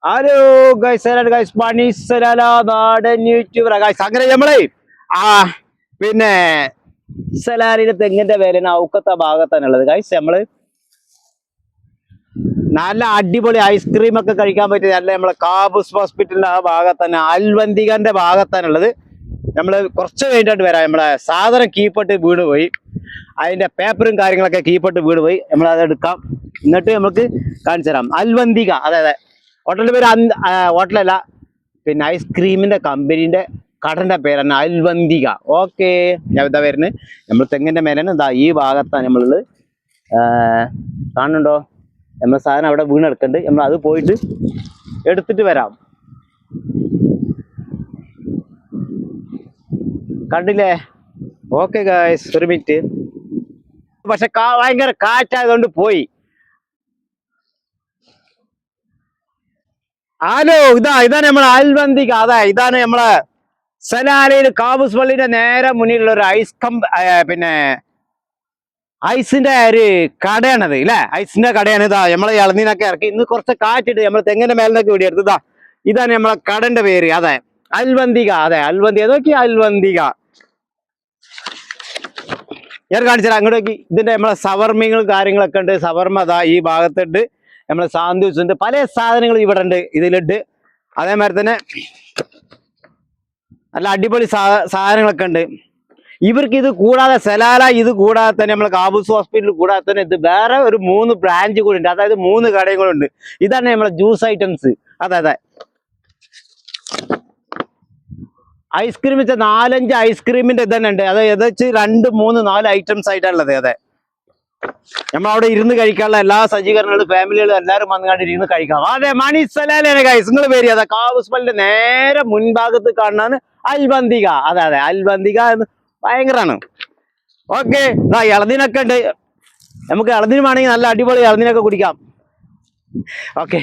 Hello guys പണിസലാല നാടൻ YouTuber guys അങ്ങനെ നമ്മളെ പിന്നെ സലാലിന്റെ തെങ്ങിന്റെ വേലന ഔക്കത്തെ ഭാഗത്താണുള്ളത് ഗൈസ്. നമ്മള് നല്ല അടിപൊളി ഐസ്ക്രീം ഒക്കെ കഴിക്കാൻ പറ്റിയ നല്ല നമ്മളെ കാബൂസ് ഹോസ്പിറ്റലിന്റെ ആ ഭാഗത്ത് തന്നെ അൽവന്തികന്റെ ഭാഗത്താണുള്ളത്. നമ്മള് കുറച്ച് കഴിഞ്ഞിട്ട് വരാം. നമ്മളെ സാധനം കീപ്പിട്ട് വീണ് പോയി, അതിന്റെ പേപ്പറും കാര്യങ്ങളൊക്കെ കീപ്പിട്ട് വീണ് പോയി. നമ്മളത് എടുക്കാം, എന്നിട്ട് നമുക്ക് കാണിച്ചു തരാം. അൽവന്തിക, അതെ അതെ, ഹോട്ടലിന്റെ പേര് ഹോട്ടലല്ല, പിന്നെ ഐസ്ക്രീമിന്റെ കമ്പനീന്റെ കടന്റെ പേരാണ് അൽവന്തിക. ഓക്കെ, ഞാൻ ഇതാ വരുന്നത്. നമ്മൾ തെങ്ങിന്റെ മേലാണ്, ഇതാ ഈ ഭാഗത്താണ് നമ്മളുള്ളത്. കാണുന്നുണ്ടോ? നമ്മൾ സാധനം അവിടെ വീണെടുക്കുന്നുണ്ട്. നമ്മൾ അത് പോയിട്ട് എടുത്തിട്ട് വരാം. കണ്ടില്ലേ? ഓക്കെ ഗായ്സ്, ഒരു മിനിറ്റ്. പക്ഷെ ഭയങ്കര കാറ്റായതുകൊണ്ട് പോയി. ഹലോ, ഇതാണ് നമ്മളെ അൽവന്തിക. അതെ, ഇതാണ് നമ്മളെ സലാലയിൽ കാബൂസ് പള്ളിയുടെ നേരെ മുന്നിലുള്ള ഒരു പിന്നെ ഐസിന്റെ ഒരു കടയാണത് ഇല്ലേ? ഐസിന്റെ കടയാണ്. ഇതാ നമ്മളെ ഇളനീനൊക്കെ ഇറക്കി. ഇന്ന് കുറച്ച് കാറ്റിട്ട് നമ്മൾ തെങ്ങിന്റെ മേലിനൊക്കെ വീടിയെടുത്ത്. ഇതാണ് നമ്മളെ കടന്റെ പേര്. അതെ, അൽവന്തിക. അതെ, അൽവന്തിക. നോക്കി, അൽവന്തിക. ഞാൻ കാണിച്ചുതരാം, അങ്ങോട്ട് നോക്കി. ഇതിന്റെ നമ്മളെ സവർമിങ്ങളും കാര്യങ്ങളൊക്കെ ഉണ്ട്. സവർമ അതാ ഈ ഭാഗത്തുണ്ട്. നമ്മളെ സാന്ത്വിച്ച് ഉണ്ട്, പല സാധനങ്ങളും ഇവിടെ ഉണ്ട്, ഇതിലുണ്ട്. അതേമാതിരി തന്നെ നല്ല അടിപൊളി സാധനങ്ങളൊക്കെ ഉണ്ട്. ഇവർക്ക് ഇത് കൂടാതെ സലാല, ഇത് കൂടാതെ തന്നെ നമ്മളെ കാബൂസ് ഹോസ്പിറ്റൽ കൂടാതെ തന്നെ ഇത് വേറെ ഒരു 3 ബ്രാഞ്ച് കൂടി ഉണ്ട്. അതായത് 3 കടയും കൂടെ ഉണ്ട്. ഇതാണ് നമ്മളെ ജ്യൂസ് ഐറ്റംസ്. അതെ അതെ, ഐസ്ക്രീം വെച്ചാൽ 4-5 ഐസ്ക്രീമിന്റെ ഇതന്നെ ഉണ്ട്. അത് ഏകദേശം 2, 3, 4 ഐറ്റംസ് ആയിട്ടുള്ളത്. അതെ, നമ്മളവിടെ ഇരുന്ന് കഴിക്കാനുള്ള എല്ലാ സജ്ജീകരണങ്ങളും ഫാമിലികളും എല്ലാവരും വന്നുകൊണ്ട് ഇരുന്ന് കഴിക്കാം. അതെ, മണി സലാലാണ് ഗൈസ്. നിങ്ങൾ പേര് അതെ, കാബൂസ് പള്ളിന്റെ നേരെ മുൻഭാഗത്ത് കാണുന്നതാണ് അൽവന്തിക. അതെ അതെ, അൽവന്തിക എന്ന് ഭയങ്കരമാണ്. ഓക്കെ, ഇളനീനൊക്കെ ഉണ്ട്. നമുക്ക് ഇളനീൻ വേണമെങ്കിൽ നല്ല അടിപൊളി ഇളനീനൊക്കെ കുടിക്കാം. ഓക്കെ.